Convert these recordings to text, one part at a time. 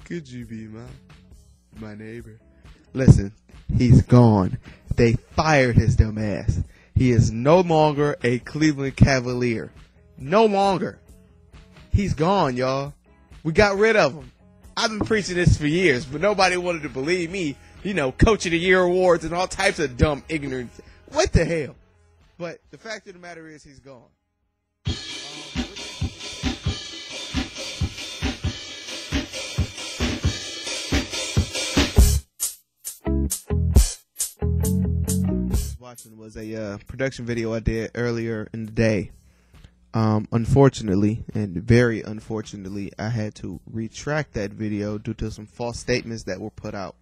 Could you be my neighbor? Listen, he's gone. They fired his dumb ass. He is no longer a Cleveland Cavalier. No longer. He's gone, y'all. We got rid of him. I've been preaching this for years, but nobody wanted to believe me. You know, Coach of the Year awards and all types of dumb, ignorant. What the hell? But the fact of the matter is he's gone. Watching was a production video I did earlier in the day. Unfortunately, and very unfortunately, I had to retract that video due to some false statements that were put out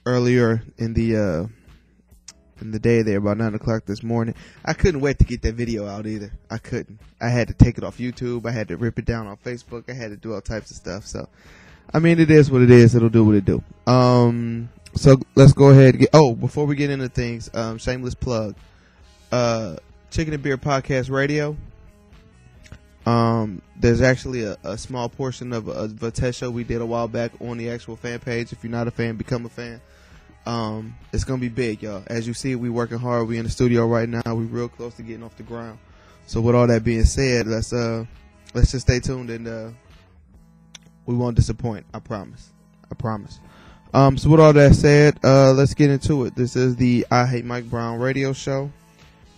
earlier in the day there, about 9 o'clock this morning. I couldn't wait to get that video out either. I couldn't. I had to take it off YouTube. I had to rip it down on Facebook. I had to do all types of stuff. So, I mean, it is what it is. It'll do what it do. So let's go ahead and before we get into things, shameless plug. Chicken and Beer Podcast Radio. There's actually a small portion of a test show we did a while back on the actual fan page. If you're not a fan, become a fan. It's gonna be big, y'all. As you see, we working hard. We in the studio right now. We real close to getting off the ground. So with all that being said, let's just stay tuned and we won't disappoint. I promise. So with all that said, let's get into it. This is the I Hate Mike Brown radio show,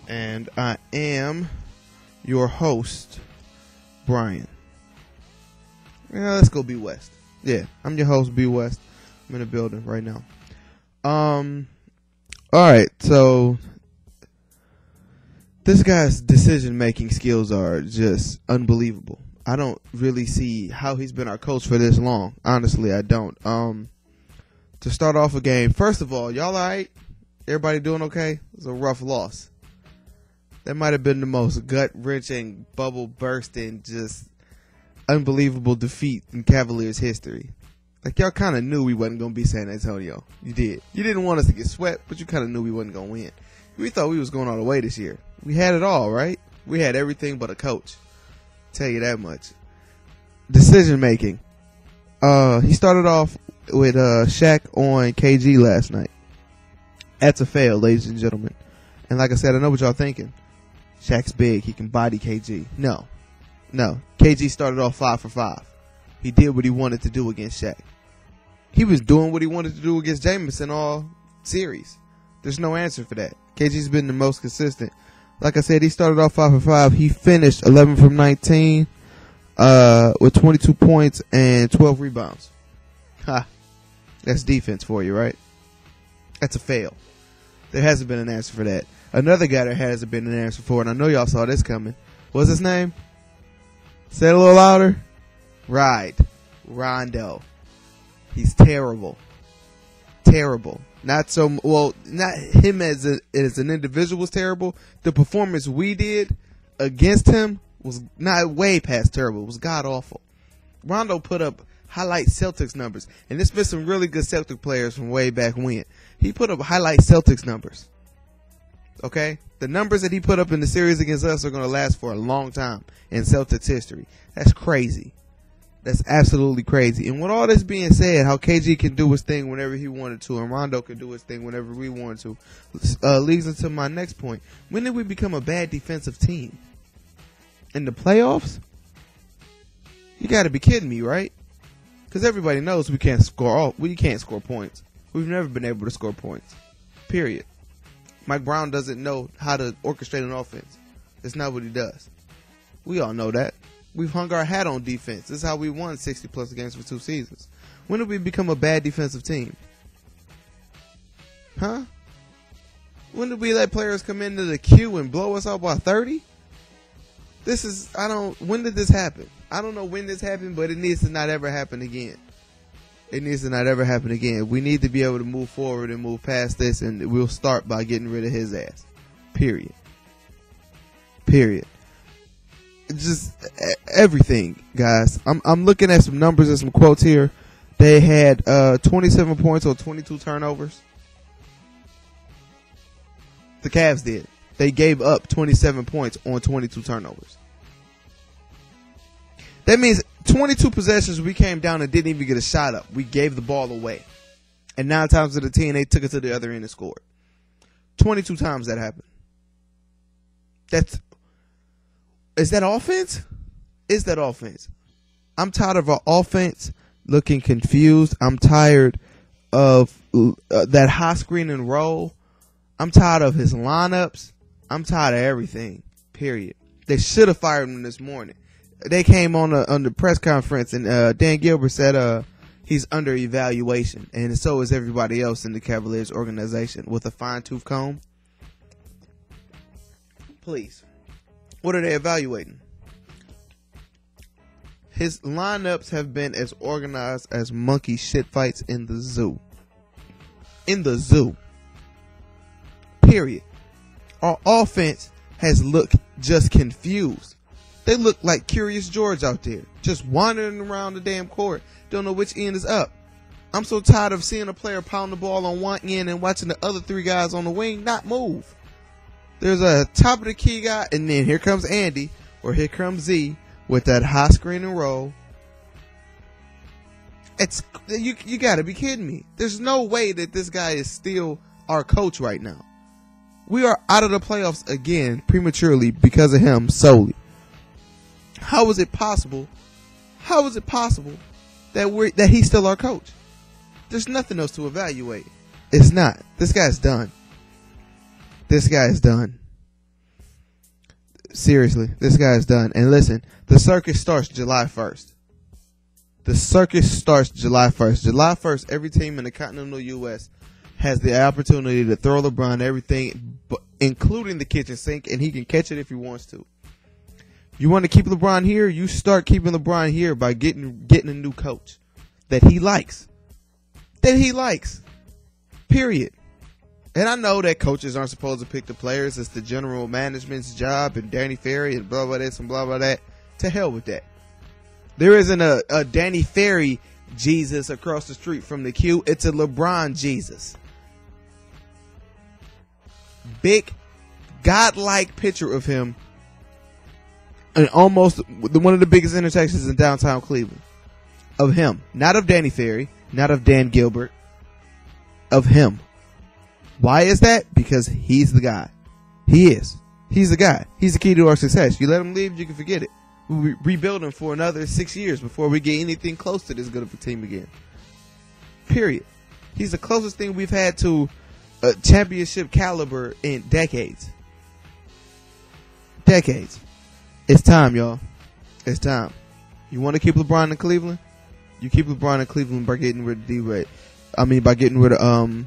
and I am your host, Brian. Yeah, let's go B West. Yeah, I'm your host, B West. I'm in the building right now. Alright, so this guy's decision-making skills are just unbelievable. I don't really see how he's been our coach for this long. Honestly, I don't. To start off a game, first of all, y'all alright? Everybody doing okay? It was a rough loss. That might have been the most gut-wrenching, bubble-bursting, just unbelievable defeat in Cavaliers history. Like, y'all kind of knew we wasn't going to be San Antonio. You did. You didn't want us to get swept, but you kind of knew we wasn't going to win. We thought we was going all the way this year. We had it all, right? We had everything but a coach. Tell you that much. Decision-making. He started off with Shaq on KG last night. That's a fail, ladies and gentlemen. And like I said, I know what y'all thinking. Shaq's big. He can body KG. No. KG started off 5 for 5. He did what he wanted to do against Shaq. He was doing what he wanted to do against Jameson all series. There's no answer for that. KG's been the most consistent. Like I said, he started off 5 for 5. He finished 11 from 19 with 22 points and 12 rebounds. Ha. That's defense for you, right? That's a fail. There hasn't been an answer for that. Another guy there hasn't been an answer for, and I know y'all saw this coming. What's his name? Say it a little louder. Right. Rondo. He's terrible. Terrible. Not him as an individual was terrible. The performance we did against him was not way past terrible. It was god awful. Rondo put up highlight Celtics numbers, and there's been some really good Celtic players from way back when. He put up highlight Celtics numbers. Okay? The numbers that he put up in the series against us are going to last for a long time in Celtics history. That's crazy. That's absolutely crazy. And with all this being said, how KG can do his thing whenever he wanted to, and Rondo can do his thing whenever we wanted to, leads into my next point. When did we become a bad defensive team? In the playoffs? You got to be kidding me, right? Because everybody knows we can't score points. We've never been able to score points. Period. Mike Brown doesn't know how to orchestrate an offense. That's not what he does. We all know that. We've hung our hat on defense. This is how we won 60-plus games for 2 seasons. When did we become a bad defensive team? Huh? When did we let players come into the queue and blow us out by 30? When did this happen? I don't know when this happened, but it needs to not ever happen again. It needs to not ever happen again. We need to be able to move forward and move past this, and we'll start by getting rid of his ass. Period. Just everything, guys. I'm looking at some numbers and some quotes here. They had 27 points on 22 turnovers. The Cavs did. They gave up 27 points on 22 turnovers. That means 22 possessions we came down and didn't even get a shot up. We gave the ball away. And 9 times out of 10, they took it to the other end and scored. 22 times that happened. Is that offense? Is that offense? I'm tired of our offense looking confused. I'm tired of that high screen and roll. I'm tired of his lineups. I'm tired of everything, period. They should have fired him this morning. They came on the press conference, and Dan Gilbert said he's under evaluation, and so is everybody else in the Cavaliers organization with a fine-tooth comb. Please. What are they evaluating? His lineups have been as organized as monkey shit fights in the zoo. In the zoo. Period. Our offense has looked just confused. They look like Curious George out there, just wandering around the damn court. Don't know which end is up. I'm so tired of seeing a player pound the ball on one end and watching the other 3 guys on the wing not move. There's a top of the key guy, and then here comes Andy, or here comes Z with that high screen and roll. You gotta be kidding me. There's no way that this guy is still our coach right now. We are out of the playoffs again prematurely because of him solely. How is it possible? How is it possible that he's still our coach? There's nothing else to evaluate. It's not. This guy's done. This guy is done. Seriously, this guy is done. And listen, the circus starts July 1st. The circus starts July 1st. July 1st, every team in the continental U.S. has the opportunity to throw LeBron everything, including the kitchen sink, and he can catch it if he wants to. You want to keep LeBron here? You start keeping LeBron here by getting a new coach that he likes. That he likes. Period. And I know that coaches aren't supposed to pick the players. It's the general management's job, and Danny Ferry and blah, blah, this and blah, blah, that. To hell with that. There isn't a Danny Ferry Jesus across the street from the Q. It's a LeBron Jesus. Big, godlike picture of him. And almost one of the biggest intersections in downtown Cleveland. Of him. Not of Danny Ferry. Not of Dan Gilbert. Of him. Why is that? Because he's the guy. He is. He's the guy. He's the key to our success. You let him leave, you can forget it. We'll rebuild him for another 6 years before we get anything close to this good of a team again. Period. He's the closest thing we've had to a championship caliber in decades. Decades. It's time, y'all. It's time. You want to keep LeBron in Cleveland? You keep LeBron in Cleveland by getting rid of D-Wade. By getting rid of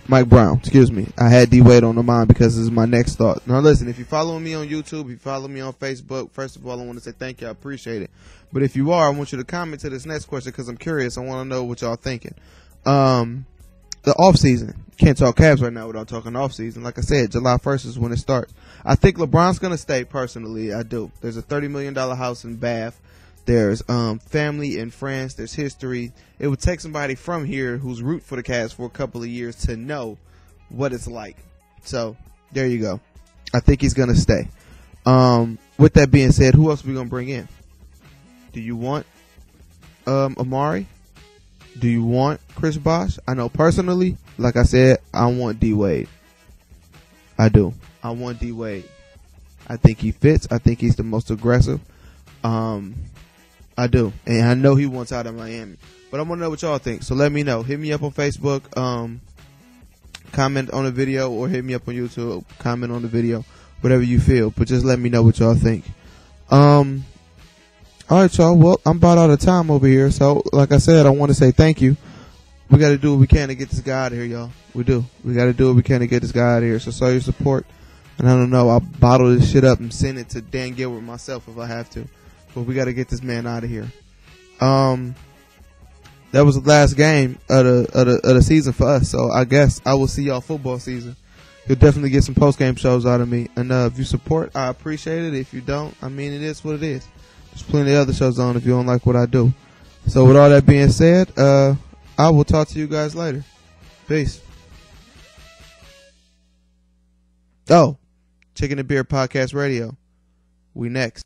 Mike Brown. Excuse me. I had D-Wade on the mind because this is my next thought. Now listen, if you're following me on YouTube, if you follow me on Facebook, first of all, I want to say thank you. I appreciate it. But if you are, I want you to comment to this next question because I'm curious. I want to know what y'all thinking. The off season. Can't talk Cavs right now without talking off season. Like I said, July 1st is when it starts. I think LeBron's going to stay personally. I do. There's a $30 million house in Bath. There's family in France. There's history. It would take somebody from here who's root for the Cavs for a couple of years to know what it's like. So, there you go. I think he's going to stay. With that being said, who else are we going to bring in? Do you want Amari? Do you want Chris Bosh? I know personally, like I said, I want D-Wade. I do. I want D-Wade. I think he fits. I think he's the most aggressive. I do. And I know he wants out of Miami. But I want to know what y'all think. So let me know. Hit me up on Facebook. Comment on the video, or hit me up on YouTube. Comment on the video. Whatever you feel. But just let me know what y'all think. Alright, y'all. Well, I'm about out of time over here. So, like I said, I want to say thank you. We got to do what we can to get this guy out of here, y'all. We do. We got to do what we can to get this guy out of here. So, show your support. And I don't know. I'll bottle this shit up and send it to Dan Gilbert myself if I have to. But we got to get this man out of here. That was the last game of the season for us. So I guess I will see y'all football season. You'll definitely get some post-game shows out of me. And if you support, I appreciate it. If you don't, I mean, it is what it is. There's plenty of other shows on if you don't like what I do. So with all that being said, I will talk to you guys later. Peace. Oh, Chicken and Beer Podcast Radio. We next.